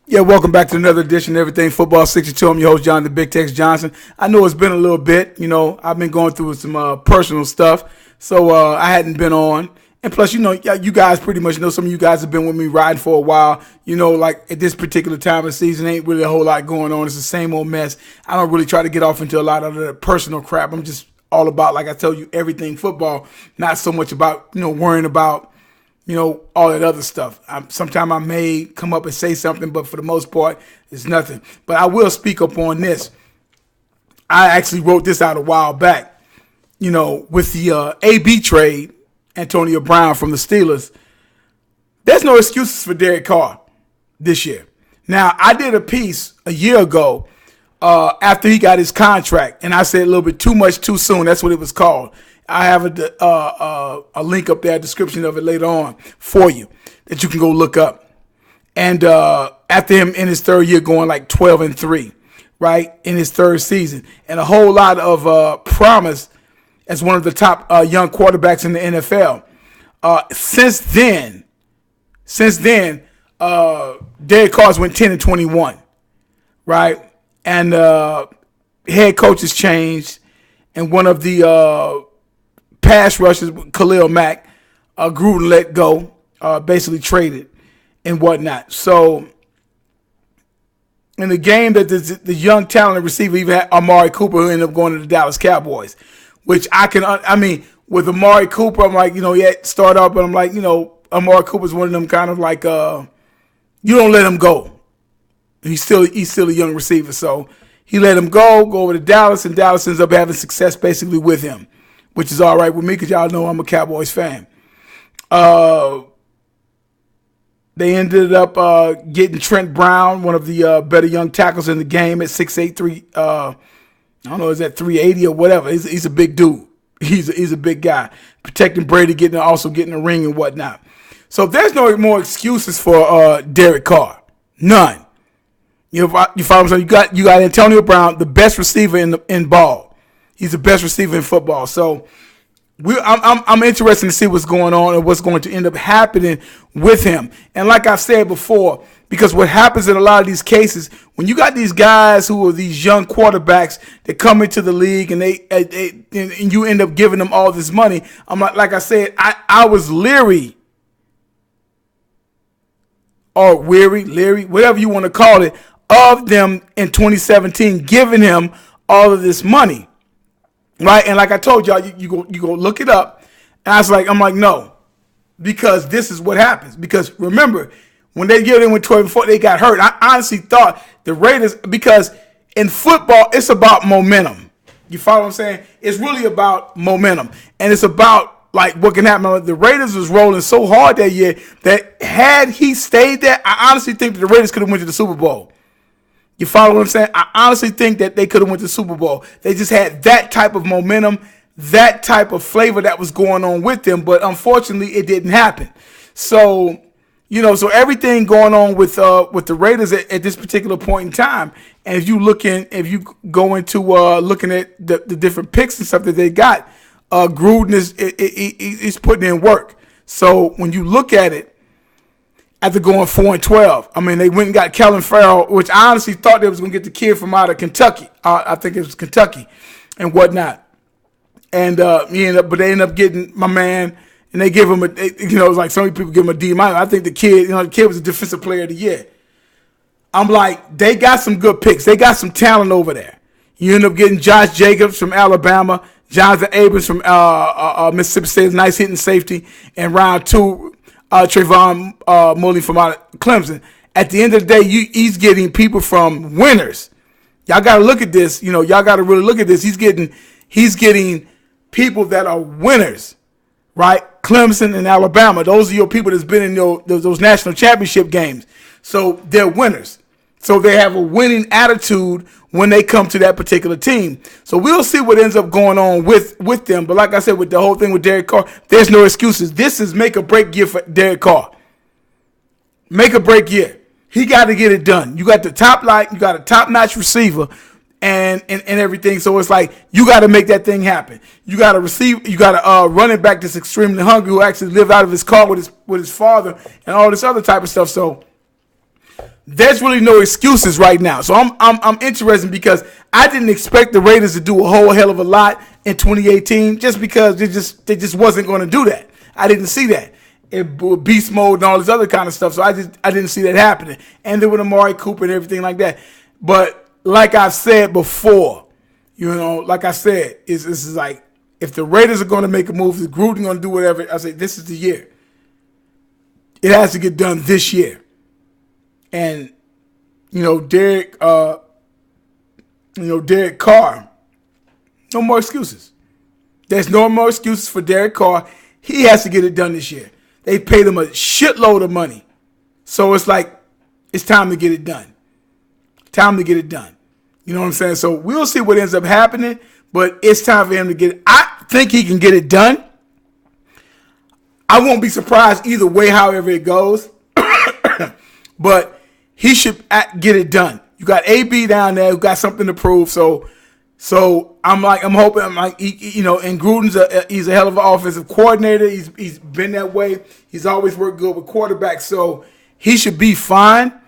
Yeah, welcome back to another edition of Everything Football 62. I'm your host, John the Big Tex Johnson. I know it's been a little bit. I've been going through some personal stuff, so I hadn't been on. And plus, you guys pretty much know some of you guys have been with me riding for a while. Like at this particular time of the season, ain't really a whole lot going on. It's the same old mess. I don't really try to get off into a lot of the personal crap. I'm just all about, like I tell you, everything football, not so much about, worrying about all that other stuff. Sometimes I may come up and say something, but for the most part, it's nothing. But I will speak up on this. I actually wrote this out a while back. With the AB trade, Antonio Brown from the Steelers, there's no excuses for Derek Carr this year. Now, I did a piece a year ago after he got his contract, and I said a little bit too much too soon. That's what it was called. I have a link up there, a description of it later on for you that you can go look up. And after him in his third year going like 12-3, right, in his third season, and a whole lot of promise as one of the top young quarterbacks in the NFL. Since then, Derek Carr's went 10-21, right, and head coach has changed, and one of the pass rushers, Khalil Mack, Gruden let go, basically traded and whatnot. So in the game that the young talented receiver even had Amari Cooper, who ended up going to the Dallas Cowboys, which with Amari Cooper, I'm like, he had start up, but I'm like, Amari Cooper's one of them kind of like, you don't let him go. He's still a young receiver. So he let him go over to Dallas, and Dallas ends up having success basically with him, which is all right with me because y'all know I'm a Cowboys fan. They ended up getting Trent Brown, one of the better young tackles in the game at 6'8", I don't know, is that 380 or whatever. He's a big dude. He's a big guy. Protecting Brady, also getting a ring and whatnot. So there's no more excuses for Derek Carr. None. You follow what I'm saying? You got Antonio Brown, the best receiver in ball. He's the best receiver in football. So I'm interested to see what's going on and what's going to end up happening with him. And like I said before, because what happens in a lot of these cases, when you got these guys who are these young quarterbacks that come into the league and and you end up giving them all this money, I'm like I said, I was leery or leery, whatever you want to call it, of them in 2017 giving him all of this money. Right, and like I told y'all, you go look it up, and I'm like, no, because this is what happens. Because remember, when they get in with 12-4, they got hurt. I honestly thought the Raiders, because in football, it's about momentum. You follow what I'm saying? It's really about momentum, and it's about like what can happen. The Raiders was rolling so hard that year that had he stayed there, I honestly think that the Raiders could have went to the Super Bowl. You follow what I'm saying? I honestly think that they could have went to the Super Bowl. They just had that type of momentum, that type of flavor that was going on with them, but unfortunately it didn't happen. So, so everything going on with the Raiders at this particular point in time, and if you go into looking at the different picks and stuff that they got, Gruden is putting in work. So when you look at it, after going 4-12, they went and got Kellen Farrell, which I honestly thought they was going to get the kid from out of Kentucky. I think it was Kentucky and whatnot. And but they ended up getting my man, and they give him it's like so many people give him a D-. I think the kid was a defensive player of the year. I'm like, they got some good picks. They got some talent over there. You end up getting Josh Jacobs from Alabama, Jonathan Abrams from Mississippi State, nice hitting safety, and round 2, Trayvon Mullen from out of Clemson. At the end of the day, he's getting people from winners. Y'all got to look at this. Y'all got to really look at this. He's getting people that are winners, right? Clemson and Alabama. Those are your people that's been in those national championship games. So they're winners. So they have a winning attitude when they come to that particular team. So we'll see what ends up going on with them. But like I said, with the whole thing with Derek Carr, there's no excuses. This is make or break year for Derek Carr. Make or break year. He got to get it done. You got the you got a top-notch receiver and everything. So it's like you got to make that thing happen. You got a running back that's extremely hungry who actually lived out of his car with his father and all this other type of stuff. So there's really no excuses right now. So I'm interested because I didn't expect the Raiders to do a whole hell of a lot in 2018 just because they just wasn't going to do that. I didn't see that. It beast mode and all this other kind of stuff. So I didn't see that happening. And then with Amari Cooper and everything like that. But like I've said before, like I said, this is like, if the Raiders are going to make a move, if Gruden going to do whatever, I say this is the year. It has to get done this year. And, Derek Carr, no more excuses. There's no more excuses for Derek Carr. He has to get it done this year. They paid him a shitload of money. So it's like, it's time to get it done. Time to get it done. You know what I'm saying? So we'll see what ends up happening, but it's time for him to get it. I think he can get it done. I won't be surprised either way, however it goes. But he should get it done. You got AB down there who got something to prove. So I'm hoping, and Gruden's he's a hell of an offensive coordinator. He's been that way. He's always worked good with quarterbacks. So he should be fine.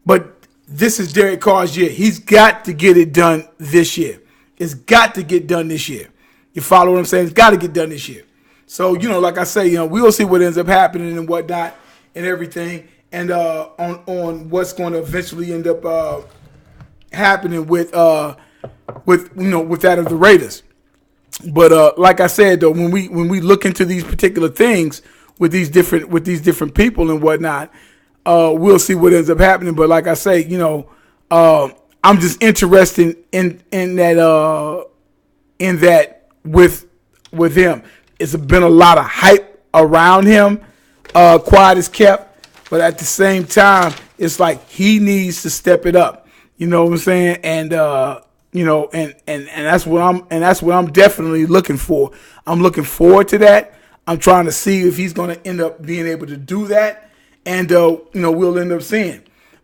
But this is Derek Carr's year. He's got to get it done this year. It's got to get done this year. You follow what I'm saying? It's got to get done this year. So, like I say, we'll see what ends up happening and whatnot and everything. And on what's going to eventually end up happening with that of the Raiders. But like I said, though, when we look into these particular things with these different people and whatnot, we'll see what ends up happening. But like I say, I'm just interested in that with him. It's been a lot of hype around him. Quiet is kept. But at the same time, it's like he needs to step it up. You know what I'm saying? And and that's what I'm definitely looking for. I'm looking forward to that. I'm trying to see if he's going to end up being able to do that, and we'll end up seeing.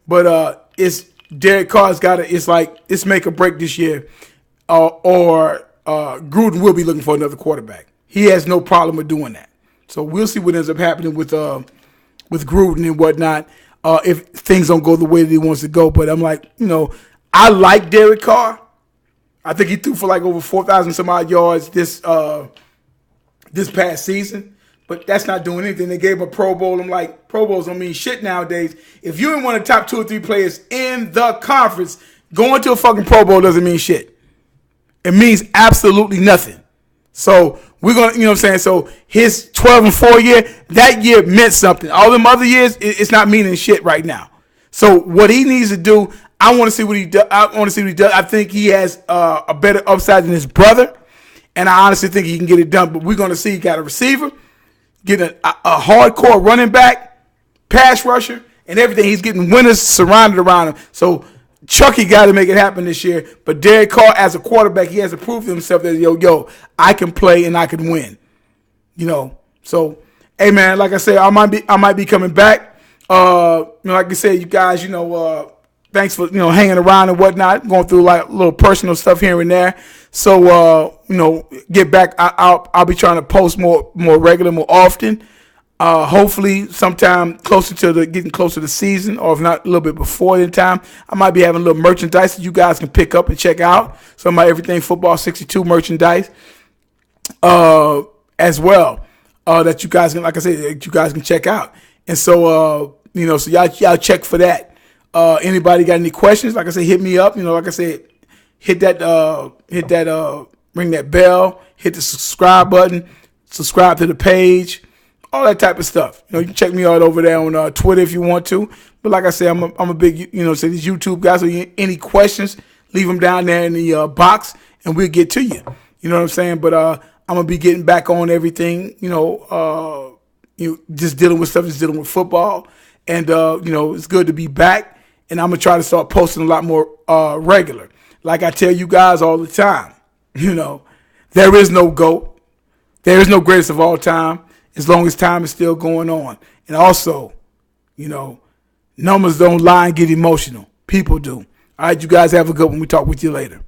But it's Derek Carr's got to. It's like it's make or break this year, or Gruden will be looking for another quarterback. He has no problem with doing that. So we'll see what ends up happening with Gruden and whatnot, if things don't go the way that he wants to go. But I'm like, I like Derek Carr. I think he threw for like over 4,000 some odd yards this past season. But that's not doing anything. They gave him a Pro Bowl. I'm like, Pro Bowls don't mean shit nowadays. If you ain't one of the top 2 or 3 players in the conference, going to a fucking Pro Bowl doesn't mean shit. It means absolutely nothing. So we're going to, you know what I'm saying? So his 12-4 year, that year meant something. All them other years, it's not meaning shit right now. So what he needs to do, I want to see what he does. I think he has a better upside than his brother. And I honestly think he can get it done. But we're going to see he got a receiver, get a hardcore running back, pass rusher, and everything. He's getting winners surrounded around him. So Chucky got to make it happen this year. But Derek Carr, as a quarterback, he has to prove to himself that, yo, I can play and I can win. So, hey, man, like I said, I might be coming back. Like I said, you guys, thanks for, hanging around and whatnot, going through like a little personal stuff here and there. So, get back. I'll be trying to post more regular, more often. Hopefully sometime getting closer to the season, or if not a little bit before the time, I might be having a little merchandise that you guys can pick up and check out. Some of my Everything Football 62 merchandise, as well, that you guys can, like I said, that you guys can check out. And so, so y'all check for that. Anybody got any questions? Like I said, hit me up. Like I said, hit that, ring that bell, hit the subscribe button, subscribe to the page. All that type of stuff. You can check me out over there on Twitter if you want to. But like I said, I'm a big, say these YouTube guys. So any questions, leave them down there in the box, and we'll get to you. You know what I'm saying? But I'm gonna be getting back on everything. Just dealing with stuff, just dealing with football, and it's good to be back. And I'm gonna try to start posting a lot more regular. Like I tell you guys all the time, there is no GOAT, there is no greatest of all time. As long as time is still going on. And also, numbers don't lie and get emotional. People do. All right, you guys have a good one. We talk with you later.